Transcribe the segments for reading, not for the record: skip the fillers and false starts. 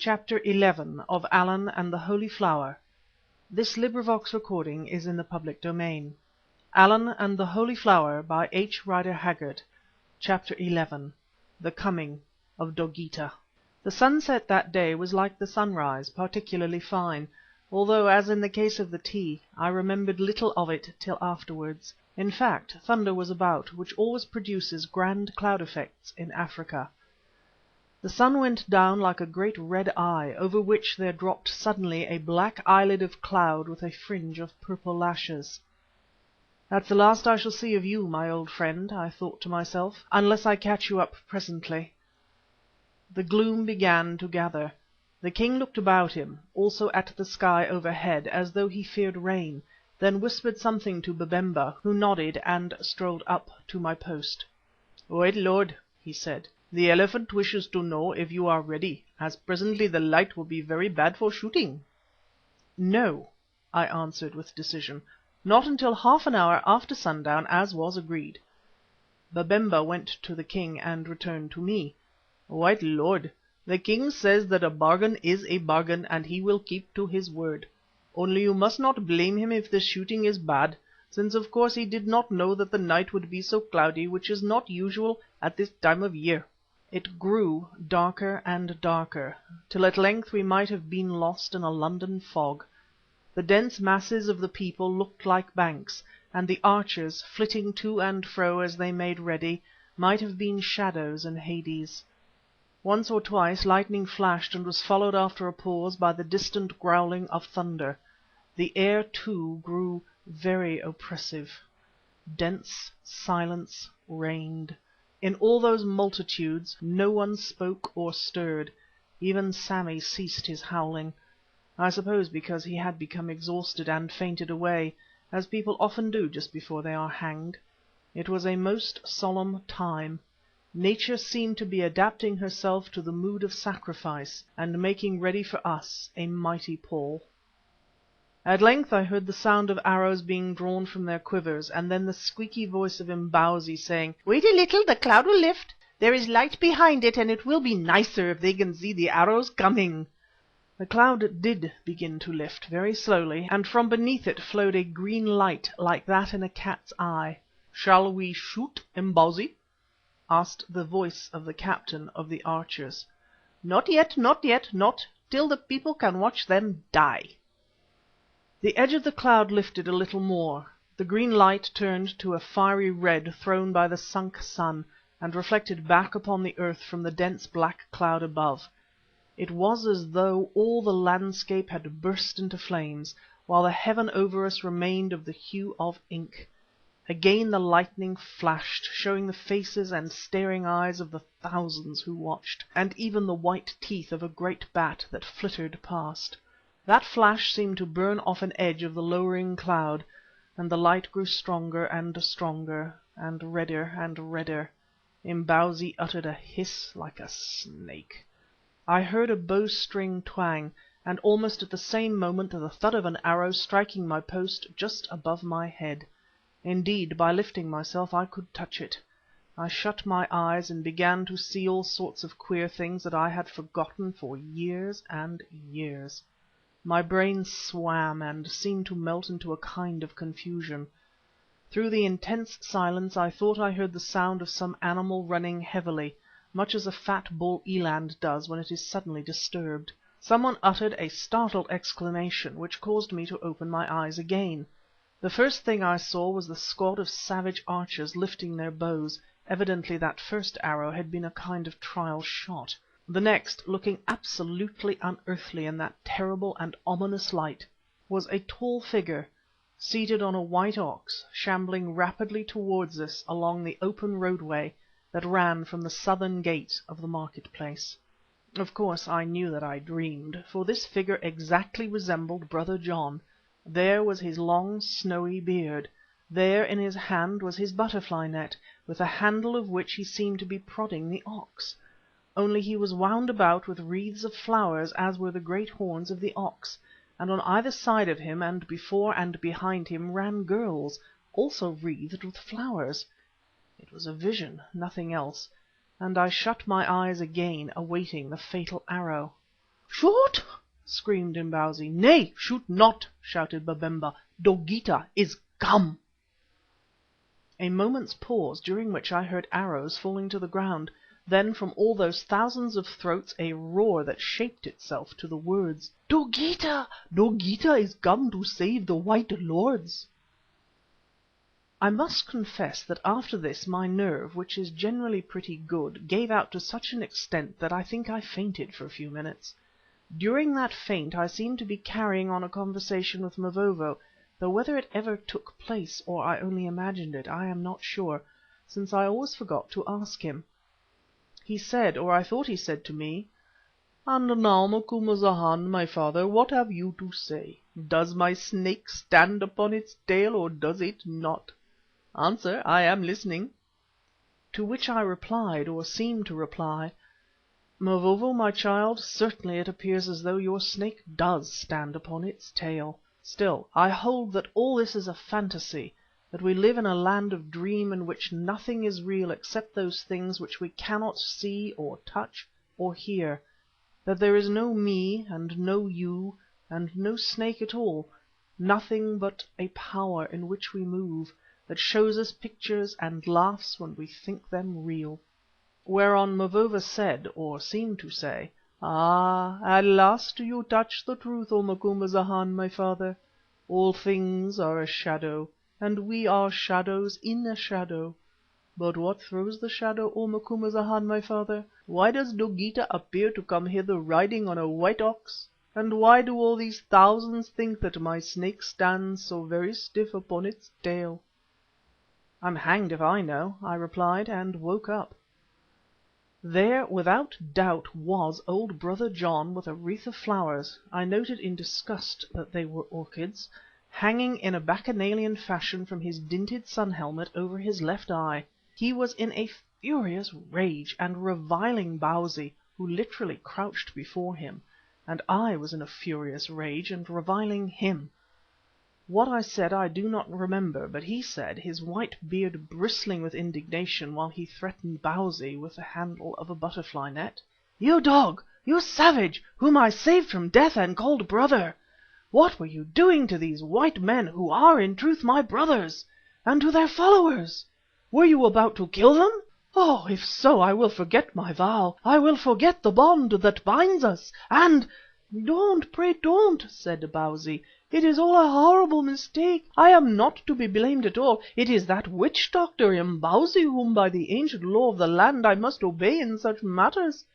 Chapter 11 of Allan and the Holy Flower. This recording is in the public domain. Allan and the Holy Flower by H. Rider Haggard. Chapter 11. The Coming of Dogeetah. The sunset that day was like the sunrise, particularly fine, although, as in the case of the tea, I remembered little of it till afterwards. In fact, thunder was about, which always produces grand cloud effects in Africa. The sun went down like a great red eye, over which there dropped suddenly a black eyelid of cloud with a fringe of purple lashes. "That's the last I shall see of you, my old friend," I thought to myself, "unless I catch you up presently." The gloom began to gather. The king looked about him, also at the sky overhead, as though he feared rain, then whispered something to Babemba, who nodded and strolled up to my post. "White Lord," he said, "the elephant wishes to know if you are ready, as presently the light will be very bad for shooting." "No," I answered with decision, "not until half an hour after sundown, as was agreed." Babemba went to the king and returned to me. "White Lord, the king says that a bargain is a bargain, and he will keep to his word. Only you must not blame him if the shooting is bad, since of course he did not know that the night would be so cloudy, which is not usual at this time of year." It grew darker and darker, till at length we might have been lost in a London fog. The dense masses of the people looked like banks, and the archers, flitting to and fro as they made ready, might have been shadows in Hades. Once or twice lightning flashed and was followed after a pause by the distant growling of thunder. The air, too, grew very oppressive. Dense silence reigned. In all those multitudes no one spoke or stirred. Even Sammy ceased his howling, I suppose because he had become exhausted and fainted away, as people often do just before they are hanged. It was a most solemn time. Nature seemed to be adapting herself to the mood of sacrifice, and making ready for us a mighty pall. At length I heard the sound of arrows being drawn from their quivers, and then the squeaky voice of Imbozwi saying, "Wait a little, the cloud will lift. There is light behind it, and it will be nicer if they can see the arrows coming." The cloud did begin to lift, very slowly, and from beneath it flowed a green light like that in a cat's eye. "Shall we shoot, Imbozwi?" asked the voice of the captain of the archers. "Not yet, not yet, not till the people can watch them die." The edge of the cloud lifted a little more. The green light turned to a fiery red thrown by the sunk sun and reflected back upon the earth from the dense black cloud above. It was as though all the landscape had burst into flames, while the heaven over us remained of the hue of ink. Again the lightning flashed, showing the faces and staring eyes of the thousands who watched, and even the white teeth of a great bat that flittered past. That flash seemed to burn off an edge of the lowering cloud, and the light grew stronger and stronger, and redder and redder. Imbozwi uttered a hiss like a snake. I heard a bowstring twang, and almost at the same moment the thud of an arrow striking my post just above my head. Indeed, by lifting myself I could touch it. I shut my eyes and began to see all sorts of queer things that I had forgotten for years and years. My brain swam and seemed to melt into a kind of confusion. Through the intense silence I thought I heard the sound of some animal running heavily, much as a fat bull eland does when it is suddenly disturbed. Someone uttered a startled exclamation, which caused me to open my eyes again. The first thing I saw was the squad of savage archers lifting their bows. Evidently that first arrow had been a kind of trial shot. The next, looking absolutely unearthly in that terrible and ominous light, was a tall figure, seated on a white ox, shambling rapidly towards us along the open roadway that ran from the southern gate of the market-place. Of course I knew that I dreamed, for this figure exactly resembled Brother John. There was his long snowy beard. There in his hand was his butterfly net, with the handle of which he seemed to be prodding the ox. Only he was wound about with wreaths of flowers as were the great horns of the ox, and on either side of him and before and behind him ran girls, also wreathed with flowers. It was a vision, nothing else, and I shut my eyes again, awaiting the fatal arrow. shoot!" screamed Imbozwi. "Nay, shoot not," shouted Babemba. "Dogeetah is come." A moment's pause, during which I heard arrows falling to the ground. Then from all those thousands of throats a roar that shaped itself to the words: "Dogeetah! Dogeetah is come to save the white lords." I must confess that after this my nerve, which is generally pretty good, gave out to such an extent that I think I fainted for a few minutes. During that faint I seemed to be carrying on a conversation with Mavovo, though whether it ever took place or I only imagined it, I am not sure, since I always forgot to ask him. He said, or I thought he said to me: "And now, Macumazahn, my father, what have you to say? Does my snake stand upon its tail or does it not? Answer, I am listening." To which I replied, or seemed to reply: "Mavovo, my child, certainly it appears as though your snake does stand upon its tail. Still, I hold that all this is a phantasy, that we live in a land of dream in which nothing is real except those things which we cannot see or touch or hear, that there is no me and no you and no snake at all, nothing but a power in which we move, that shows us pictures and laughs when we think them real." Whereon Mavovo said, or seemed to say: "Ah, at last you touch the truth, O Macumazahn, my father. All things are a shadow, and we are shadows in a shadow. But what throws the shadow, O Macumazahn, my father? Why does Dogeetah appear to come hither riding on a white ox? And why do all these thousands think that my snake stands so very stiff upon its tail?" "I'm hanged if I know," I replied, and woke up. There without doubt was old Brother John with a wreath of flowers, I noted in disgust that they were orchids, hanging in a bacchanalian fashion from his dinted sun helmet over his left eye. He was in a furious rage and reviling Bausi, who literally crouched before him, and I was in a furious rage and reviling him. What I said I do not remember, but he said, his white beard bristling with indignation, while he threatened Bausi with the handle of a butterfly net: "You dog, you savage, whom I saved from death and called brother! What were you doing to these white men who are in truth my brothers, and to their followers? Were you about to kill them? Oh, if so, I will forget my vow. I will forget the bond that binds us, and—" "Don't, pray don't," said Bausi. "It is all a horrible mistake. I am not to be blamed at all. It is that witch doctor Imbozwi whom by the ancient law of the land I must obey in such matters.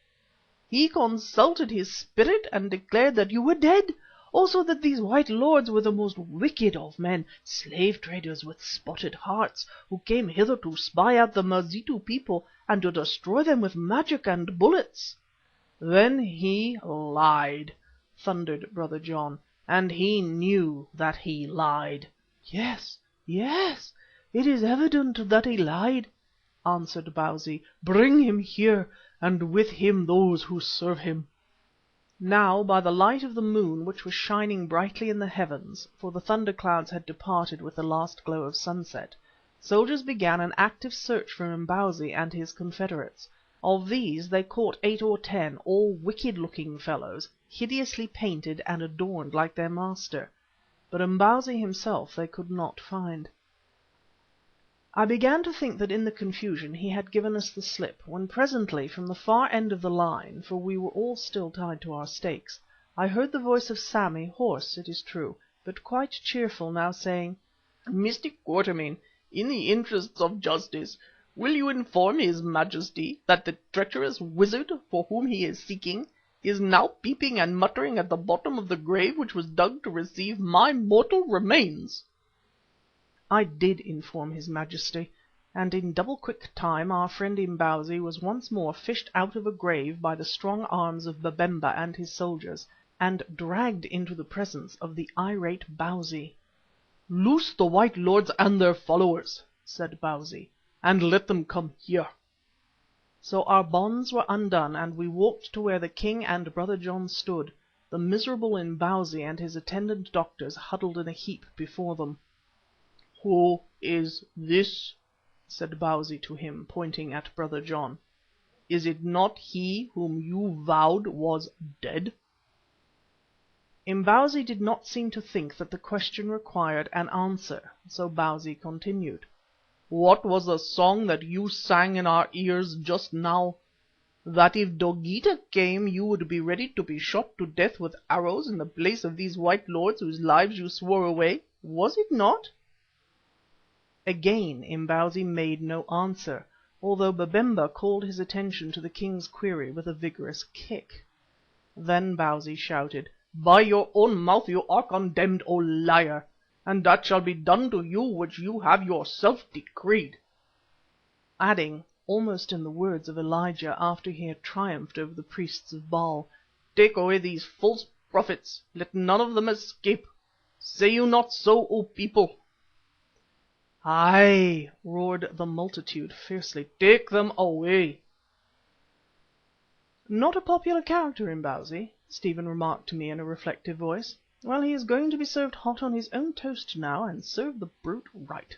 He consulted his spirit and declared that you were dead, also that these white lords were the most wicked of men, slave traders with spotted hearts, who came hither to spy out the Mazitu people and to destroy them with magic and bullets." "Then he lied," thundered Brother John, "and he knew that he lied." "Yes, yes, it is evident that he lied," answered Bausi. "Bring him here, and with him those who serve him." Now by the light of the moon, which was shining brightly in the heavens, for the thunder clouds had departed with the last glow of sunset, soldiers began an active search for Imbozwi and his confederates. Of these they caught 8 or 10, all wicked-looking fellows, hideously painted and adorned like their master, but Imbozwi himself they could not find. I began to think that in the confusion he had given us the slip, when presently from the far end of the line, for we were all still tied to our stakes, I heard the voice of Sammy, hoarse it is true, but quite cheerful now, saying: "Mr. Quatermain, in the interests of justice, will you inform his Majesty that the treacherous wizard for whom he is seeking is now peeping and muttering at the bottom of the grave which was dug to receive my mortal remains?" I did inform his Majesty, and in double quick time our friend Imbozwi was once more fished out of a grave by the strong arms of Babemba and his soldiers, and dragged into the presence of the irate Bausi. "Loose the white lords and their followers," said Bausi, "and let them come here." So our bonds were undone, and we walked to where the king and Brother John stood, the miserable Imbozwi and his attendant doctors huddled in a heap before them. "Who is this?" said Bausi to him, pointing at Brother John. "Is it not he whom you vowed was dead?" Imbozwi did not seem to think that the question required an answer, so Bausi continued. "What was the song that you sang in our ears just now? That if Dogeetah came you would be ready to be shot to death with arrows in the place of these white lords whose lives you swore away, was it not?" Again Imbozwi made no answer, although Babemba called his attention to the king's query with a vigorous kick. Then Bausi shouted, "By your own mouth you are condemned, O liar, and that shall be done to you which you have yourself decreed," adding, almost in the words of Elijah after he had triumphed over the priests of Baal, "Take away these false prophets, let none of them escape. Say you not so, O people?" "Aye," roared the multitude fiercely, "take them away." "Not a popular character, Imbozwi," Stephen remarked to me in a reflective voice. "Well, he is going to be served hot on his own toast now, and serve the brute right."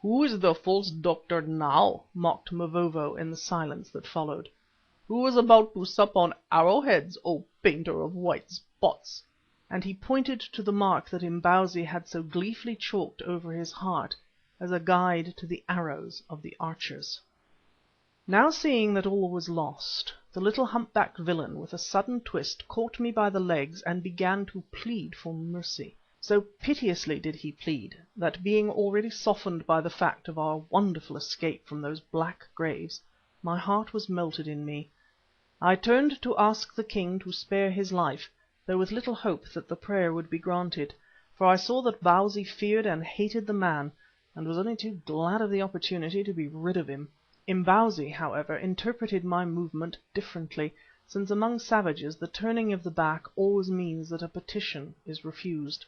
"Who is the false doctor now?" mocked Mavovo in the silence that followed. "Who is about to sup on arrowheads, O painter of white spots?" And he pointed to the mark that Imbozwi had so gleefully chalked over his heart as a guide to the arrows of the archers. Now seeing that all was lost, the little humpbacked villain with a sudden twist caught me by the legs and began to plead for mercy. So piteously did he plead that, being already softened by the fact of our wonderful escape from those black graves, my heart was melted in me. I turned to ask the king to spare his life, though with little hope that the prayer would be granted, for I saw that Bausi feared and hated the man, and was only too glad of the opportunity to be rid of him. Imbozwi, however, interpreted my movement differently, since among savages the turning of the back always means that a petition is refused.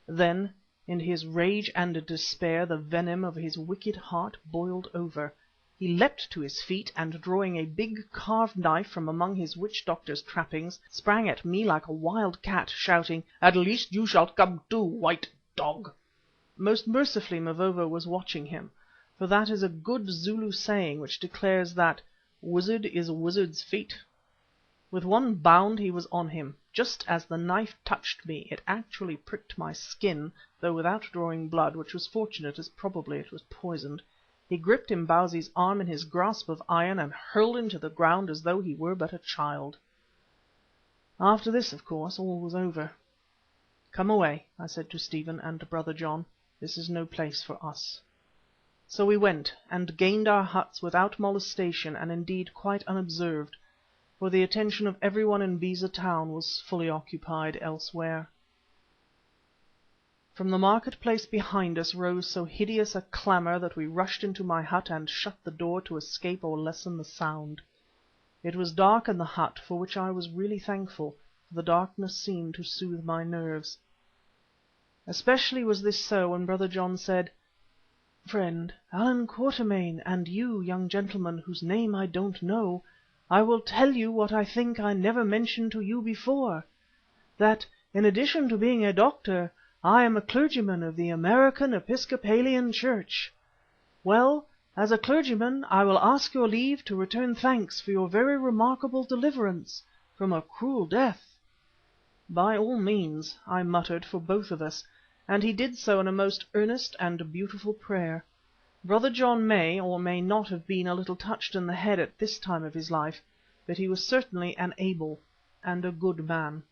Then, in his rage and despair, the venom of his wicked heart boiled over. He leapt to his feet, and drawing a big carved knife from among his witch doctor's trappings, sprang at me like a wild cat, shouting, "At least you shall come too, white dog!" Most mercifully Mavovo was watching him, for that is a good Zulu saying which declares that "wizard is wizard's fate." With one bound he was on him. Just as the knife touched me it actually pricked my skin, though without drawing blood, which was fortunate as probably it was poisoned. He gripped Imbozwi's arm in his grasp of iron and hurled him to the ground as though he were but a child. After this, of course, all was over. "Come away," I said to Stephen and to Brother John. "This is no place for us." So we went, and gained our huts without molestation and indeed quite unobserved, for the attention of everyone in Beza Town was fully occupied elsewhere. From the market-place behind us rose so hideous a clamour that we rushed into my hut and shut the door to escape or lessen the sound. It was dark in the hut, for which I was really thankful, for the darkness seemed to soothe my nerves. Especially was this so when Brother John said, "Friend, Allan Quatermain, and you, young gentleman, whose name I don't know, I will tell you what I think I never mentioned to you before, that, in addition to being a doctor, I am a clergyman of the American Episcopalian Church. Well, as a clergyman I will ask your leave to return thanks for your very remarkable deliverance from a cruel death." "By all means," I muttered for both of us, and he did so in a most earnest and beautiful prayer. Brother John may or may not have been a little touched in the head at this time of his life, but he was certainly an able and a good man.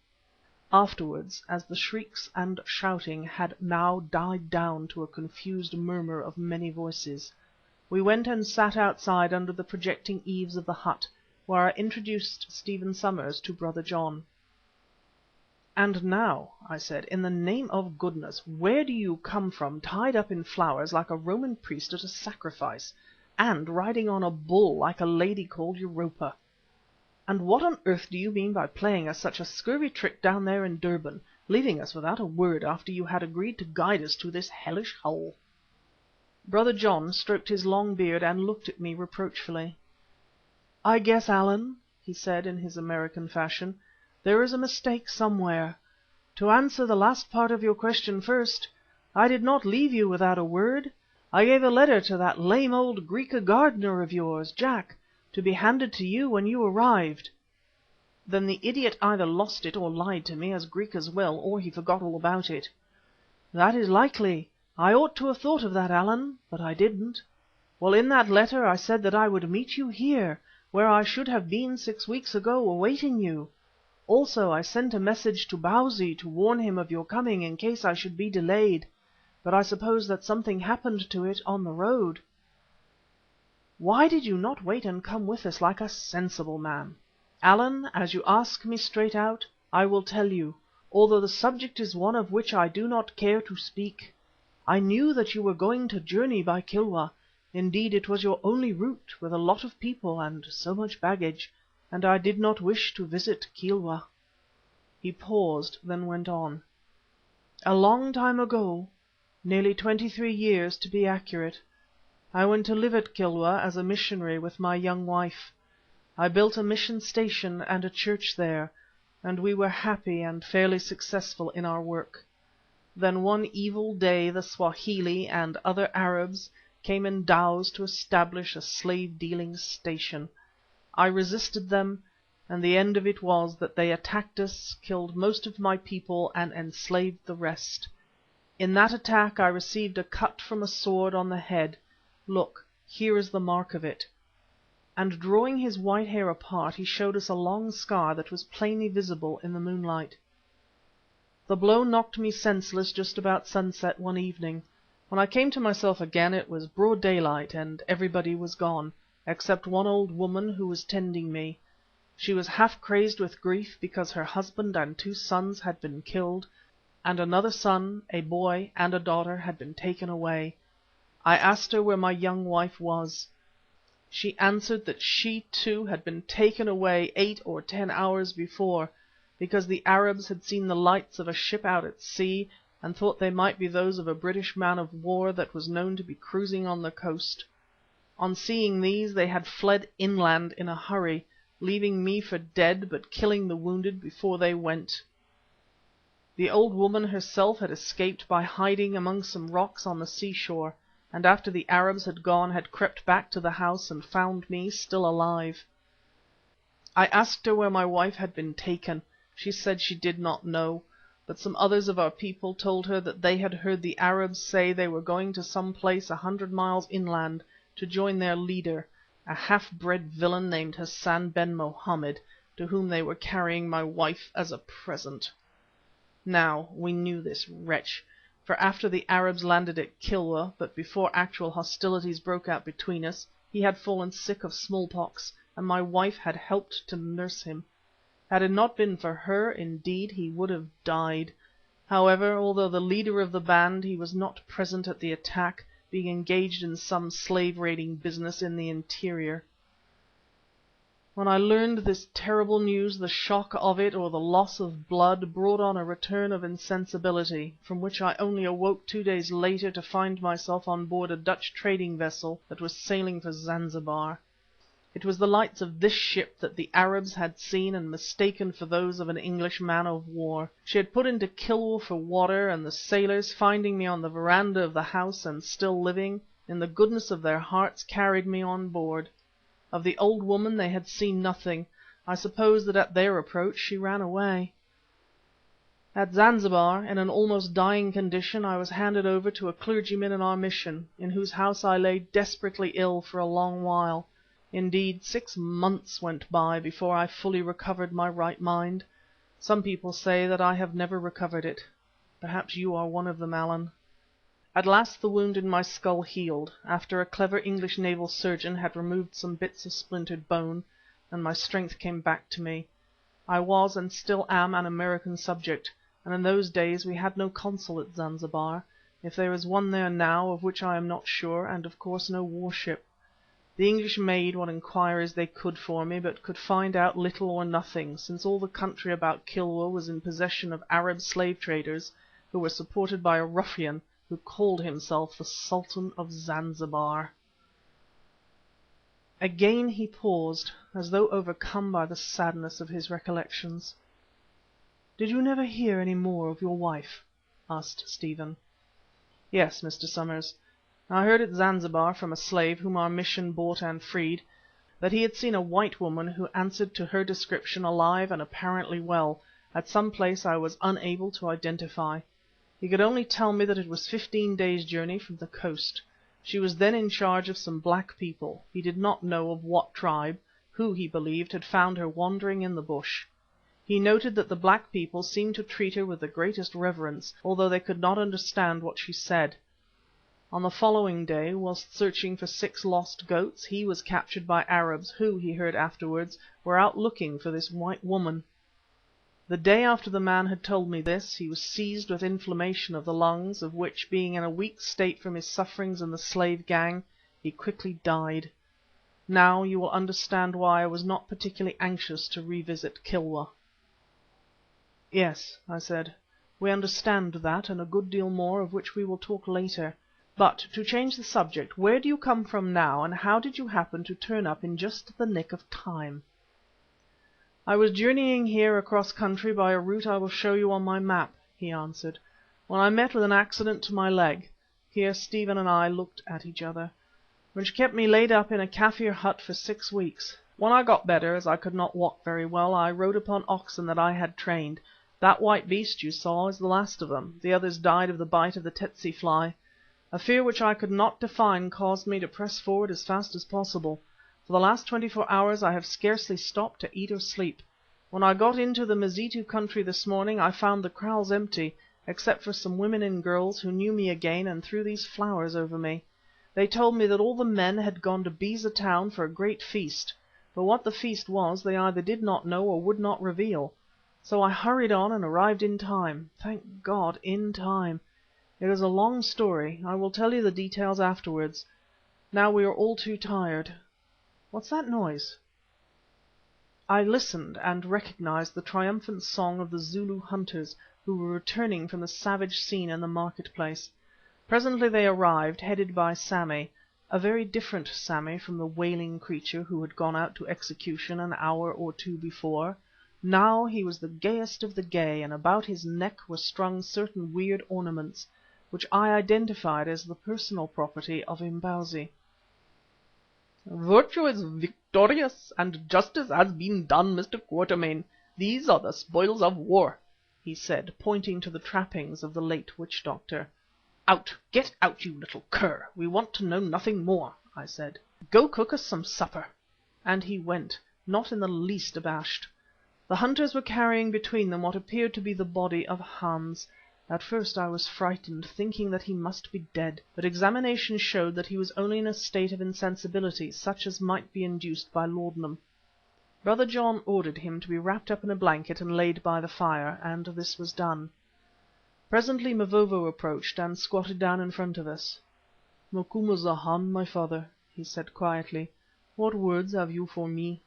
Afterwards, as the shrieks and shouting had now died down to a confused murmur of many voices, we went and sat outside under the projecting eaves of the hut, where I introduced Stephen Somers to Brother John. "And now," I said, "in the name of goodness, where do you come from tied up in flowers like a Roman priest at a sacrifice, and riding on a bull like a lady called Europa? And what on earth do you mean by playing us such a scurvy trick down there in Durban, leaving us without a word after you had agreed to guide us to this hellish hole?" Brother John stroked his long beard and looked at me reproachfully. "I guess, Allan," he said in his American fashion, "there is a mistake somewhere. To answer the last part of your question first, I did not leave you without a word. I gave a letter to that lame old Griqua gardener of yours, Jack, to be handed to you when you arrived." Then the idiot either lost it or lied to me, as Griquas will, or he forgot all about it." "That is likely. I ought to have thought of that, Allan, but I didn't. Well, in that letter I said that I would meet you here, where I should have been 6 weeks ago, awaiting you. Also I sent a message to Bausi to warn him of your coming in case I should be delayed, but I suppose that something happened to it on the road. Why did you not wait and come with us like a sensible man? Allan, as you ask me straight out, I will tell you, although the subject is one of which I do not care to speak. I knew that you were going to journey by Kilwa. Indeed, it was your only route, with a lot of people and so much baggage, and I did not wish to visit Kilwa." He paused, then went on. "A long time ago, nearly 23 years to be accurate, I went to live at Kilwa as a missionary with my young wife. I built a mission station and a church there, and we were happy and fairly successful in our work. Then one evil day the Swahili and other Arabs came in dhows to establish a slave-dealing station. I resisted them, and the end of it was that they attacked us, killed most of my people, and enslaved the rest. In that attack I received a cut from a sword on the head. Look, here is the mark of it." And drawing his white hair apart, he showed us a long scar that was plainly visible in the moonlight. "The blow knocked me senseless just about sunset one evening. When I came to myself again it was broad daylight, and everybody was gone, except one old woman who was tending me. She was half crazed with grief because her husband and 2 sons had been killed, and another son, a boy, and a daughter had been taken away. I asked her where my young wife was. She answered that she too had been taken away 8 or 10 hours before, because the Arabs had seen the lights of a ship out at sea and thought they might be those of a British man of war that was known to be cruising on the coast. On seeing these they had fled inland in a hurry, leaving me for dead but killing the wounded before they went. The old woman herself had escaped by hiding among some rocks on the seashore, and after the Arabs had gone had crept back to the house and found me still alive. I asked her where my wife had been taken. She said she did not know, but some others of our people told her that they had heard the Arabs say they were going to some place 100 miles inland to join their leader, a half-bred villain named Hassan ben Mohammed, to whom they were carrying my wife as a present. Now we knew this wretch, for after the Arabs landed at Kilwa, but before actual hostilities broke out between us, he had fallen sick of smallpox, and my wife had helped to nurse him. Had it not been for her, indeed, he would have died. However, although the leader of the band, he was not present at the attack, being engaged in some slave-raiding business in the interior. When I learned this terrible news, the shock of it, or the loss of blood, brought on a return of insensibility, from which I only awoke 2 days later to find myself on board a Dutch trading vessel that was sailing for Zanzibar. It was the lights of this ship that the Arabs had seen and mistaken for those of an English man of war. She had put into Kilwa for water, and the sailors, finding me on the veranda of the house and still living, in the goodness of their hearts carried me on board. Of the old woman they had seen nothing. I suppose that at their approach she ran away. At Zanzibar, in an almost dying condition, I was handed over to a clergyman in our mission, in whose house I lay desperately ill for a long while. Indeed, 6 months went by before I fully recovered my right mind. Some people say that I have never recovered it. Perhaps you are one of them, Allan. At last the wound in my skull healed, after a clever English naval surgeon had removed some bits of splintered bone, and my strength came back to me. I was and still am an American subject, and in those days we had no consul at Zanzibar, if there is one there now, of which I am not sure, and of course no warship. The English made what inquiries they could for me, but could find out little or nothing, since all the country about Kilwa was in possession of Arab slave traders, who were supported by a ruffian who called himself the Sultan of Zanzibar. Again he paused, as though overcome by the sadness of his recollections. "Did you never hear any more of your wife?" asked Stephen. "Yes, Mr. Somers. I heard at Zanzibar from a slave whom our mission bought and freed, that he had seen a white woman who answered to her description alive and apparently well, at some place I was unable to identify. He could only tell me that it was 15 days' journey from the coast. She was then in charge of some black people, he did not know of what tribe, who, he believed, had found her wandering in the bush. He noted that the black people seemed to treat her with the greatest reverence, although they could not understand what she said. On the following day, whilst searching for 6 lost goats, he was captured by Arabs who, he heard afterwards, were out looking for this white woman. The day after the man had told me this, he was seized with inflammation of the lungs, of which, being in a weak state from his sufferings in the slave gang, he quickly died. Now you will understand why I was not particularly anxious to revisit Kilwa. "Yes," I said, "we understand that and a good deal more of which we will talk later. But to change the subject, where do you come from now, and how did you happen to turn up in just the nick of time?" "I was journeying here across country by a route I will show you on my map," he answered, "when I met with an accident to my leg," here Stephen and I looked at each other, "which kept me laid up in a Kaffir hut for 6 weeks. When I got better, as I could not walk very well, I rode upon oxen that I had trained. That white beast you saw is the last of them, the others died of the bite of the tsetse fly. A fear which I could not define caused me to press forward as fast as possible. For the last 24 hours I have scarcely stopped to eat or sleep. When I got into the Mazitu country this morning I found the kraals empty, except for some women and girls who knew me again and threw these flowers over me. They told me that all the men had gone to Beza Town for a great feast, but what the feast was they either did not know or would not reveal. So I hurried on and arrived in time. Thank God, in time. It is a long story. I will tell you the details afterwards. Now we are all too tired. What's that noise?" I listened and recognized the triumphant song of the Zulu hunters who were returning from the savage scene in the market-place. Presently they arrived, headed by Sammy, a very different Sammy from the wailing creature who had gone out to execution an hour or 2 before. Now he was the gayest of the gay, and about his neck were strung certain weird ornaments, which I identified as the personal property of Imbozwi. "Virtue is victorious, and justice has been done, Mr. Quatermain. These are the spoils of war," he said, pointing to the trappings of the late witch-doctor. "Out, get out, you little cur. We want to know nothing more," I said. "Go cook us some supper." And he went, not in the least abashed. The hunters were carrying between them what appeared to be the body of Hans. At first I was frightened, thinking that he must be dead, but examination showed that he was only in a state of insensibility, such as might be induced by laudanum. Brother John ordered him to be wrapped up in a blanket and laid by the fire, and this was done. Presently Mavovo approached and squatted down in front of us. "Macumazahn, my father," he said quietly, "what words have you for me?"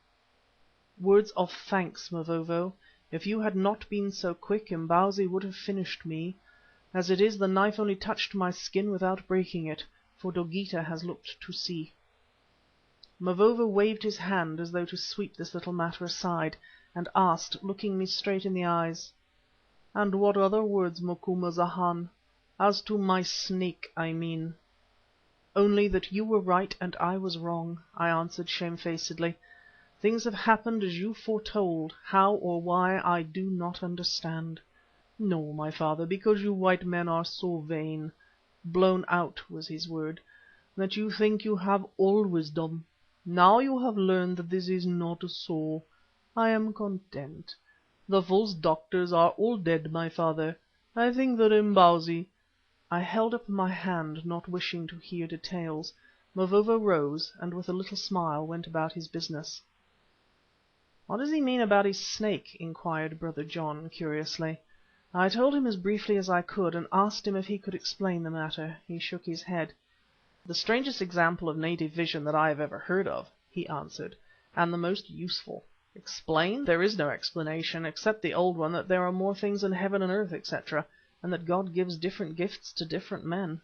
"Words of thanks, Mavovo. If you had not been so quick, Imbozwi would have finished me. As it is, the knife only touched my skin without breaking it, for Dogeetah has looked to see." Mavovo waved his hand as though to sweep this little matter aside, and asked, looking me straight in the eyes, "And what other words, Macumazahn? As to my snake, I mean." "Only that you were right and I was wrong," I answered shamefacedly. "Things have happened as you foretold, how or why I do not understand." "No, my father, because you white men are so vain," blown out was his word, "that you think you have all wisdom. Now you have learned that this is not so. I am content. The false doctors are all dead, my father. I think that Imbozwi—" I held up my hand, not wishing to hear details. Mavovo rose, and with a little smile went about his business. "What does he mean about his snake?" inquired Brother John, curiously. I told him as briefly as I could, and asked him if he could explain the matter. He shook his head. "The strangest example of native vision that I have ever heard of," he answered, "and the most useful. Explain? There is no explanation, except the old one that there are more things in heaven and earth, etc., and that God gives different gifts to different men."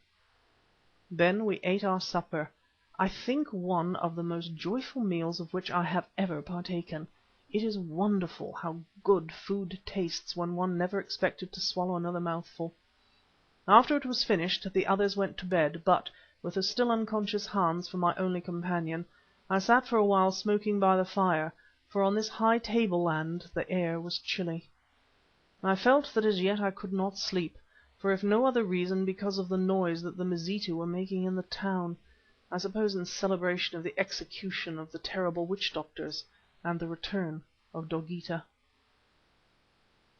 Then we ate our supper, I think one of the most joyful meals of which I have ever partaken. It is wonderful how good food tastes when one never expected to swallow another mouthful. After it was finished the others went to bed, but, with the still unconscious Hans for my only companion, I sat for a while smoking by the fire, for on this high tableland the air was chilly. I felt that as yet I could not sleep, for if no other reason because of the noise that the Mazitu were making in the town, I suppose in celebration of the execution of the terrible witch doctors and the return of Dogeetah.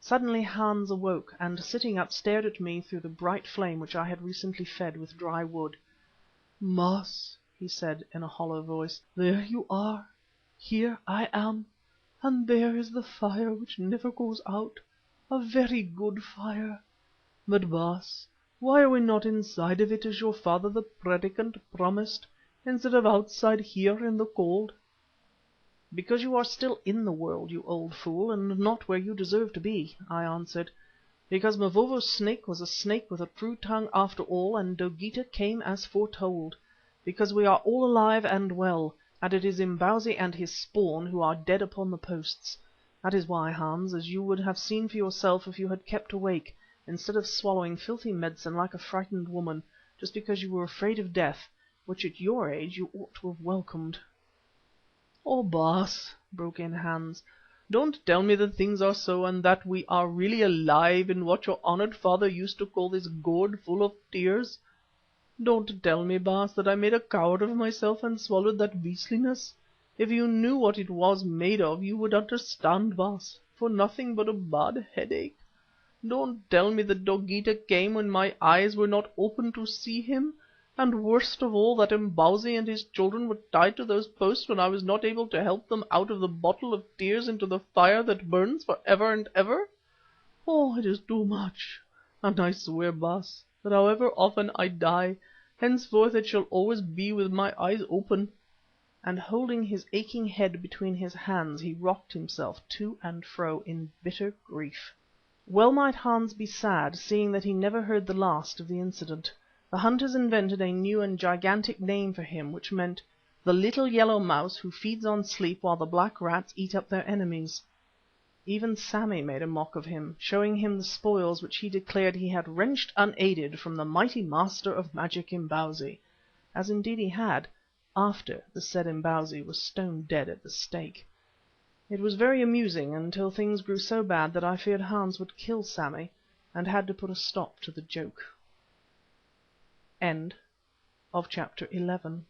Suddenly Hans awoke, and sitting up stared at me through the bright flame which I had recently fed with dry wood. "Baas," he said in a hollow voice, "there you are, here I am, and there is the fire which never goes out, a very good fire. But, Baas, why are we not inside of it as your father the Predikant promised, instead of outside here in the cold?" "Because you are still in the world, you old fool, and not where you deserve to be," I answered. "Because Mavovo's snake was a snake with a true tongue after all, and Dogeetah came as foretold. Because we are all alive and well, and it is Imbozwi and his spawn who are dead upon the posts. That is why, Hans, as you would have seen for yourself if you had kept awake, instead of swallowing filthy medicine like a frightened woman, just because you were afraid of death, which at your age you ought to have welcomed." "Oh, Baas," broke in Hans, "don't tell me that things are so and that we are really alive in what your honoured father used to call this gourd full of tears. Don't tell me, Baas, that I made a coward of myself and swallowed that beastliness. If you knew what it was made of you would understand, Baas, for nothing but a bad headache. Don't tell me that Dogeetah came when my eyes were not open to see him, and worst of all that Imbozwi and his children were tied to those posts when I was not able to help them out of the bottle of tears into the fire that burns for ever and ever. Oh, it is too much, and I swear, Baas, that however often I die, henceforth it shall always be with my eyes open," and holding his aching head between his hands he rocked himself to and fro in bitter grief. Well might Hans be sad, seeing that he never heard the last of the incident. The hunters invented a new and gigantic name for him, which meant "the little yellow mouse who feeds on sleep while the black rats eat up their enemies." Even Sammy made a mock of him, showing him the spoils which he declared he had wrenched unaided from the mighty master of magic Imbozwi, as indeed he had, after the said Imbozwi was stone dead at the stake. It was very amusing until things grew so bad that I feared Hans would kill Sammy, and had to put a stop to the joke. End of chapter 11.